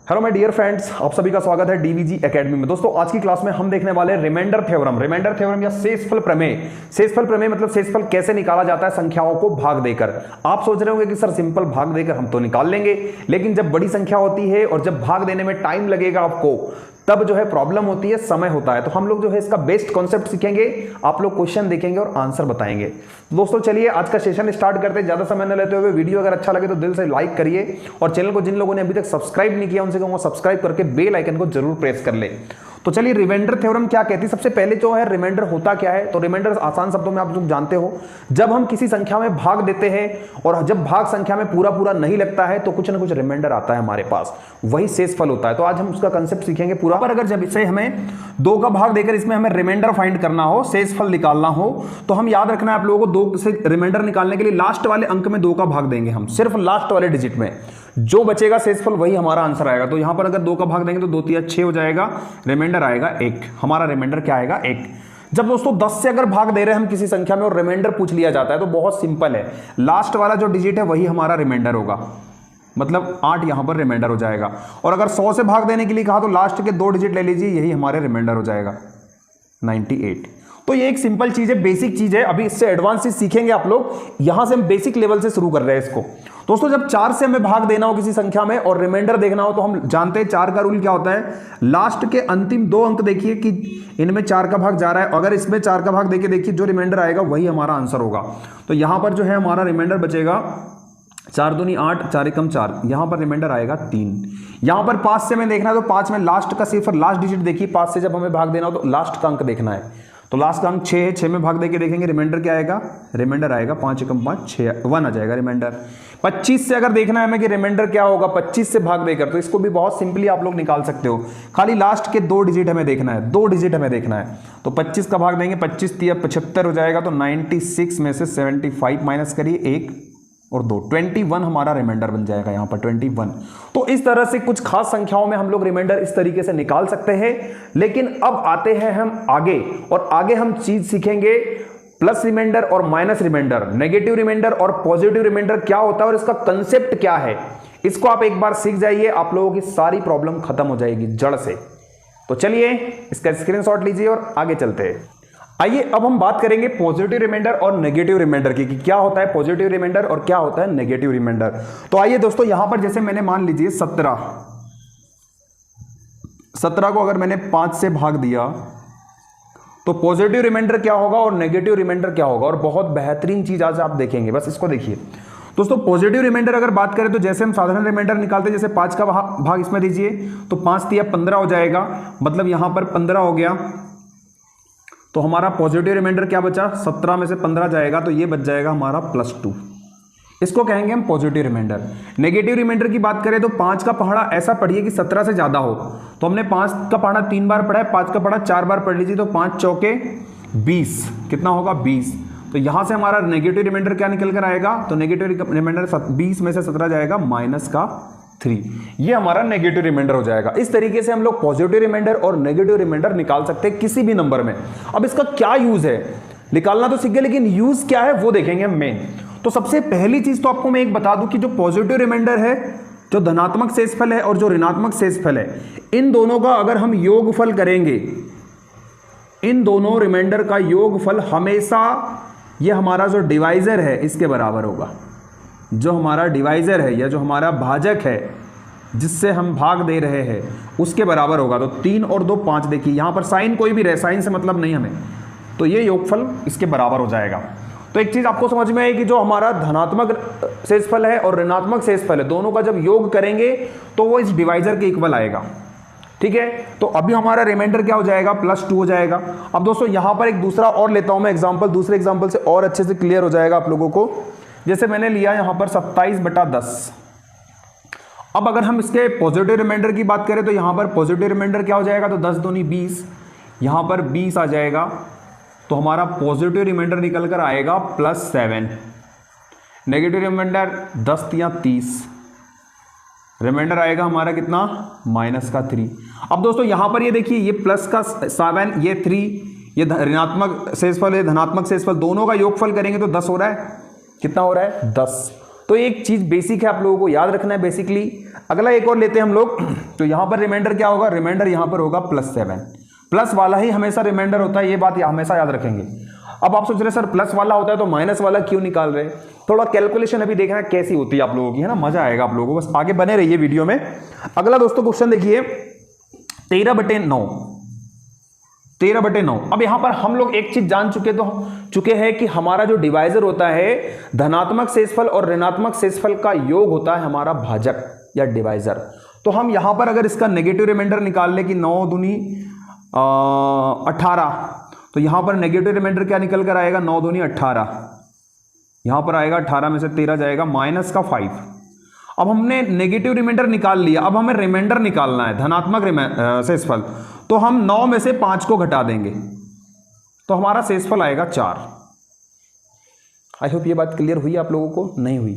Hello my dear friends, आप सभी का स्वागत है डीवीजी एकेडमी में। दोस्तों आज की क्लास में हम देखने वाले रिमाइंडर थ्योरम या शेषफल प्रमेय। शेषफल प्रमेय मतलब शेषफल कैसे निकाला जाता है संख्याओं को भाग देकर। आप सोच रहे होंगे कि सर सिंपल भाग देकर हम तो निकाल लेंगे, लेकिन जब बड़ी संख्या होती है और जब भाग देने में टाइम लगेगा आपको, तब जो है प्रॉब्लम होती है, समय होता है। तो हम लोग जो है इसका बेस्ट कॉन्सेप्ट सीखेंगे, आप लोग क्वेश्चन देखेंगे और आंसर बताएंगे। दोस्तों चलिए आज का सेशन स्टार्ट करते हैं। ज्यादा समय न लेते हुए वीडियो अगर अच्छा लगे तो दिल से लाइक करिए और चैनल को जिन लोगों ने अभी तक सब्सक्राइब नहीं किया उनसे कहूंगा सब्सक्राइब करके बेल आइकन को जरूर प्रेस कर ले। तो चलिए रिमाइंडर थ्योरम क्या कहती है। सबसे पहले जो है रिमाइंडर होता क्या है, तो रिमाइंडर आसान शब्दों में आप लोग जानते हो, जब हम किसी संख्या में भाग देते हैं और जब भाग संख्या में पूरा पूरा नहीं लगता है तो कुछ ना कुछ रिमाइंडर आता है हमारे पास, वही शेषफल होता है। तो आज हम उसका कंसेप्ट सीखेंगे पूरा। पर अगर जब इसे हमें 2 का भाग देकर इसमें हमें रिमाइंडर फाइंड करना हो, शेषफल निकालना हो, तो हम याद रखना है आप लोगों को 2 से रिमाइंडर निकालने के लिए लास्ट वाले अंक में 2 का भाग देंगे हम, सिर्फ लास्ट वाले डिजिट में जो बचेगा शेषफल वही हमारा आंसर आएगा। तो यहां पर अगर 2 का भाग देंगे तो 2 3 6 हो जाएगा, रिमाइंडर आएगा 1। हमारा रिमाइंडर क्या आएगा 1। जब दोस्तों 10 से अगर भाग दे रहे हैं हम किसी संख्या में और रिमाइंडर पूछ लिया जाता है तो बहुत सिंपल है, लास्ट वाला जो डिजिट है वही हमारा रिमाइंडर होगा, मतलब 8 यहां पर रिमाइंडर हो जाएगा। और अगर 100 से भाग देने के लिए कहा तो लास्ट के 2 डिजिट ले लीजिए, यही हमारे रिमाइंडर हो जाएगा 98। तो ये एक सिंपल चीज है, बेसिक चीज है। अभी इससे एडवांस चीज सीखेंगे आप लोग, यहां से हम बेसिक लेवल से शुरू कर रहे हैं इसको। दोस्तों जब 4 से हमें भाग देना हो किसी संख्या में और रिमाइंडर देखना हो तो हम जानते हैं 4 का रूल क्या होता है। लास्ट के अंतिम 2 अंक देखिए कि इनमें 4 का भाग जा रहा है, अगर इसमें 4 का भाग देके देखिए जो रिमाइंडर आएगा वही हमारा आंसर होगा। तो यहां पर जो है हमारा रिमाइंडर बचेगा 4 दूनी 8, 4 एकम 4, यहां पर रिमाइंडर आएगा 3। यहां पर 5 से हमें देखना है तो 5 में लास्ट का सिर्फ लास्ट डिजिट देखिए, 5 से जब हमें भाग देना हो तो लास्ट का अंक देखना है। तो लास्ट का अंक 6 है, 6 में भाग देके देखेंगे रिमाइंडर क्या आएगा, रिमाइंडर आएगा 5 एकम 5 6 1 आ जाएगा रिमाइंडर। 25 से अगर देखना है हमें कि रिमाइंडर क्या होगा 25 से भाग देकर, तो इसको भी बहुत सिंपली आप लोग निकाल सकते हो। खाली लास्ट के 2 डिजिट हमें देखना है, 2 डिजिट हमें देखना है। तो 25 का भाग देंगे, 25 3 75 हो जाएगा। तो 96 में से 75 माइनस करिए 1 और 2, 21 हमारा रिमाइंडर बन जाएगा यहाँ पर 21। तो इस तरह से कुछ खास संख्याओं में हम लोग रिमाइंडर इस तरीके से निकाल सकते हैं। लेकिन अब आते हैं हम आगे, और आगे हम चीज सीखेंगे प्लस रिमाइंडर और माइनस रिमाइंडर, नेगेटिव रिमाइंडर और पॉजिटिव रिमाइंडर क्या होता है और इसका कंसेप्ट क्या है। इसको आप एक बार सीख जाइए, आप लोगों की सारी प्रॉब्लम खत्म हो जाएगी जड़ से। तो चलिए इसका स्क्रीनशॉट लीजिए और आगे चलते हैं। आइए अब हम बात करेंगे पॉजिटिव रिमाइंडर और नेगेटिव रिमाइंडर की, कि क्या होता है पॉजिटिव रिमाइंडर और क्या होता है नेगेटिव रिमाइंडर। तो आइए दोस्तों यहां पर जैसे मैंने मान लीजिए 17 को अगर मैंने 5 से भाग दिया तो पॉजिटिव रिमाइंडर क्या होगा और नेगेटिव रिमाइंडर क्या होगा। और बहुत बेहतरीन चीज आज आप देखेंगे, बस इसको देखिए दोस्तों। पॉजिटिव रिमाइंडर अगर बात करें तो जैसे हम साधारण रिमाइंडर निकालते हैं, जैसे 5 का भाग इसमें दीजिए तो 5 3 15 हो जाएगा, मतलब यहां पर 15 हो गया। तो हमारा पॉजिटिव रिमाइंडर क्या बचा, 17 में से 15 जाएगा तो ये बच जाएगा हमारा +2। इसको कहेंगे हम पॉजिटिव रिमाइंडर। नेगेटिव रिमाइंडर की बात करें तो 5 का पहाड़ा ऐसा पढ़िए कि 17 से ज्यादा हो। तो हमने 5 का पहाड़ा 3 बार पढ़ा है, 5 का पहाड़ा 4 बार पढ़ लीजिए, तो 5 चौके 20, कितना होगा 20। तो यहां से हमारा नेगेटिव रिमाइंडर क्या निकल कर आएगा, तो नेगेटिव रिमाइंडर 20 में से 17 जाएगा -3। ये हमारा नेगेटिव रिमाइंडर हो जाएगा। इस तरीके से हम लोग पॉजिटिव रिमाइंडर और नेगेटिव रिमाइंडर निकाल सकते हैं किसी भी नंबर में। अब इसका क्या यूज है, निकालना तो सीख गए, लेकिन यूज क्या है वो देखेंगे हम मेन। तो सबसे पहली चीज तो आपको मैं एक बता दूं कि जो पॉजिटिव रिमाइंडर है, जो धनात्मक शेषफल है और जो ऋणात्मक शेषफल है, इन दोनों का अगर हम योगफल करेंगे, इन दोनों रिमाइंडर का योगफल हमेशा ये हमारा जो डिवाइजर है इसके बराबर होगा। जो हमारा डिवाइजर है या जो हमारा भाजक है जिससे हम भाग दे रहे हैं उसके बराबर होगा। तो 3 और 2 5, देखिए यहां पर साइन कोई भी रहे, साइन से मतलब नहीं हमें, तो ये योगफल इसके बराबर हो जाएगा। तो एक चीज आपको समझ में आई कि जो हमारा धनात्मक शेषफल है और ऋणात्मक शेषफल है, दोनों का जब योग करेंगे तो वो इस डिवाइजर के इक्वल आएगा। ठीक है, तो अभी हमारा रिमाइंडर क्या हो जाएगा, +2 हो जाएगा। अब दोस्तों यहां पर एक दूसरा और लेता हूं मैं एग्जाम्पल, दूसरे एग्जाम्पल से और अच्छे से क्लियर हो जाएगा आप लोगों को। जैसे मैंने लिया यहां पर 27/10। अब अगर हम इसके पॉजिटिव रिमाइंडर की बात करें तो यहां पर पॉजिटिव रिमाइंडर क्या हो जाएगा, तो 10 दूनी 20, यहां पर 20 आ जाएगा। तो हमारा पॉजिटिव रिमाइंडर निकल कर आएगा +7। नेगेटिव रिमाइंडर 10 3 30, रिमाइंडर आएगा हमारा कितना, -3। अब दोस्तों यहां पर ये देखिए, ये प्लस का 7, ये 3, ये ऋणात्मक शेषफल है, धनात्मक शेषफल, दोनों का योगफल करेंगे तो 10 हो रहा है। कितना हो रहा है, 10। तो एक चीज बेसिक है, आप लोगों को याद रखना है बेसिकली। अगला एक और लेते हैं हम लोग। तो यहां पर रिमाइंडर क्या होगा, रिमाइंडर यहां पर होगा +7। प्लस वाला ही हमेशा रिमाइंडर होता है, ये बात हमेशा याद रखेंगे। अब आप सोच रहे सर प्लस वाला होता है तो माइनस वाला क्यों निकाल रहे? थोड़ा कैलकुलेशन अभी देखना कैसी होती है आप लोगों की, है ना, मजा आएगा आप लोगों को, बस आगे बने रहिए वीडियो में। अगला दोस्तों क्वेश्चन देखिए 13/9। 13/9। अब यहां पर हम लोग एक चीज जान चुके हैं कि हमारा जो डिवाइजर होता है, धनात्मक शेषफल और ऋणात्मक शेषफल का योग होता है हमारा भाजक या डिवाइजर। तो हम यहां पर अगर इसका नेगेटिव रिमाइंडर निकाल ले कि 9 दूनी 18, तो यहां पर नेगेटिव रिमाइंडर क्या निकल कर आएगा, 9 दूनी 18। यहां पर आएगा 18 में से 13 जाएगा -5। अब हमने नेगेटिव रिमाइंडर निकाल लिया, अब हमें रिमाइंडर निकालना है धनात्मक शेषफल। तो हम 9 में से 5 को घटा देंगे तो हमारा शेषफल आएगा 4। आई होप ये बात क्लियर हुई आप लोगों को? नहीं हुई?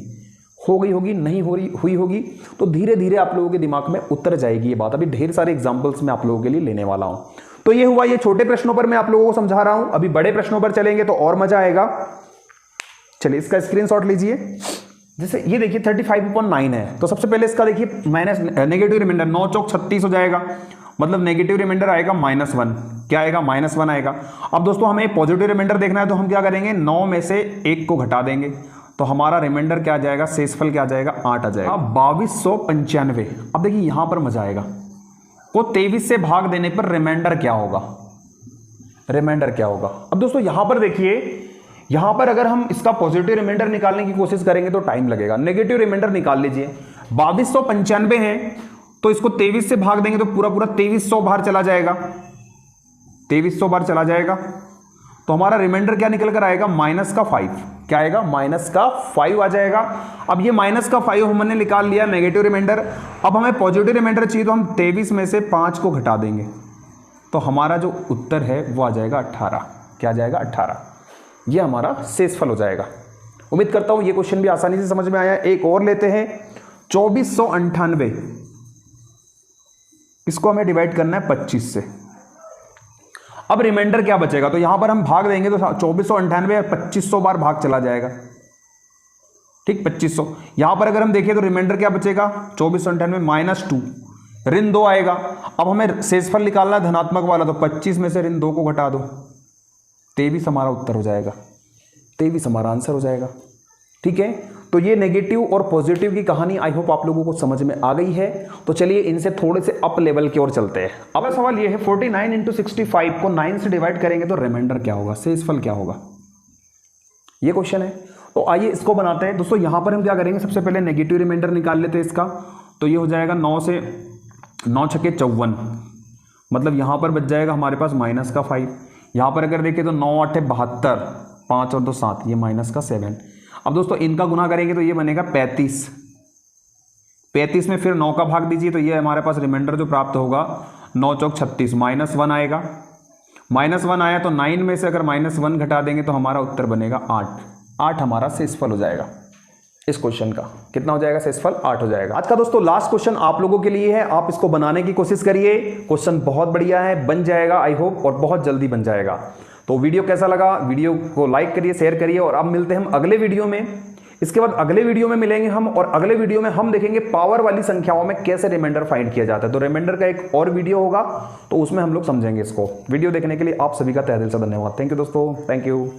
हो गई होगी, नहीं हो रही हुई होगी तो धीरे धीरे आप लोगों के दिमाग में उतर जाएगी ये बात। अभी ढेर सारे एग्जांपल्स मैं आप लोगों के लिए लेने वाला हूं। तो ये हुआ, ये छोटे प्रश्नों पर मैं आप लोगों को समझा रहा हूं, अभी बड़े प्रश्नों पर चलेंगे तो और मजा आएगा। चलिए इसका स्क्रीनशॉट लीजिए। जैसे ये देखिए 35/9 है, तो सबसे पहले इसका देखिए माइनस नेगेटिव रिमाइंडर 9 चौक 36 हो जाएगा, मतलब नेगेटिव रिमाइंडर आएगा -1। क्या आएगा, -1 आएगा। अब दोस्तों हमें पॉजिटिव रिमाइंडर देखना है तो हम क्या करेंगे, 9 में से 1 को घटा देंगे तो हमारा रिमाइंडर क्या आ जाएगा, शेषफल क्या आ जाएगा, 8 आ जाएगा। 2295। अब देखिए यहां पर मजा आएगा, को 23 से भाग देने पर रिमाइंडर क्या होगा, रिमाइंडर क्या होगा। अब दोस्तों यहां पर देखिए, यहां पर अगर हम इसका पॉजिटिव रिमाइंडर निकालने की कोशिश करेंगे तो टाइम लगेगा। नेगेटिव रिमाइंडर निकाल लीजिए, 2295 है तो इसको 23 से भाग देंगे तो पूरा पूरा 2300 बाहर चला जाएगा, 2300 बार चला जाएगा तो हमारा रिमाइंडर क्या निकल कर आएगा, -5। क्या आएगा, -5 आ जाएगा। अब ये -5 हमने निकाल लिया नेगेटिव रिमाइंडर। अब हमें पॉजिटिव रिमाइंडर चाहिए तो हम 23 में से 5 को घटा देंगे तो हमारा जो उत्तर है वो आ जाएगा 18। क्या आ जाएगा, 18। ये हमारा शेषफल हो जाएगा। उम्मीद करता हूं ये क्वेश्चन भी आसानी से समझ में आया। एक और लेते हैं 2498। इसको हमें डिवाइड करना है 25 से। अब रिमाइंडर क्या बचेगा, तो यहां पर हम भाग देंगे तो 2498 2500 बार भाग चला जाएगा, ठीक, 2500। यहां पर अगर हम देखें तो रिमाइंडर क्या बचेगा, 2498 -2, ऋण 2 आएगा। अब हमें शेषफल निकालना है धनात्मक वाला, तो 25 में से ऋण 2 को घटा दो, 23 हमारा उत्तर हो जाएगा, 23 हमारा आंसर हो जाएगा। ठीक है, तो ये नेगेटिव और पॉजिटिव की कहानी आई होप आप लोगों को समझ में आ गई है। तो चलिए इनसे थोड़े से अप लेवल की ओर चलते हैं। अब सवाल ये है 49 × 65 को 9 से डिवाइड करेंगे तो रिमाइंडर क्या होगा, शेषफल क्या होगा, ये क्वेश्चन है। तो आइए इसको बनाते हैं। दोस्तों यहां पर हम क्या करेंगे, सबसे पहले नेगेटिव रिमाइंडर निकाल लेते हैं इसका। तो ये हो जाएगा 9 से 9 छक्के 54, मतलब यहां पर बच जाएगा हमारे पास -5। यहां पर अगर देखें तो 9 8 72, 5 और 2 7, ये -7। अब दोस्तों इनका गुना करेंगे तो ये बनेगा 35। 35 में फिर 9 का भाग दीजिए तो ये हमारे पास रिमाइंडर जो प्राप्त होगा 9 चौक 36, -1 आएगा। -1 आया तो 9 में से अगर -1 घटा देंगे तो हमारा उत्तर बनेगा 8। 8 हमारा शेषफल हो जाएगा इस क्वेश्चन का। कितना हो जाएगा, शेषफल 8 हो जाएगा। आज का दोस्तों लास्ट क्वेश्चन आप लोगों के लिए है, आप इसको बनाने की कोशिश करिए। क्वेश्चन बहुत बढ़िया है, बन जाएगा आई होप, और बहुत जल्दी बन जाएगा। तो वीडियो कैसा लगा, वीडियो को लाइक करिए, शेयर करिए, और अब मिलते हैं हम अगले वीडियो में। इसके बाद अगले वीडियो में मिलेंगे हम, और अगले वीडियो में हम देखेंगे पावर वाली संख्याओं में कैसे रिमाइंडर फाइंड किया जाता है। तो रिमाइंडर का एक और वीडियो होगा तो उसमें हम लोग समझेंगे इसको। वीडियो देखने के लिए आप सभी का तहे दिल से धन्यवाद। थैंक यू दोस्तों, थैंक यू।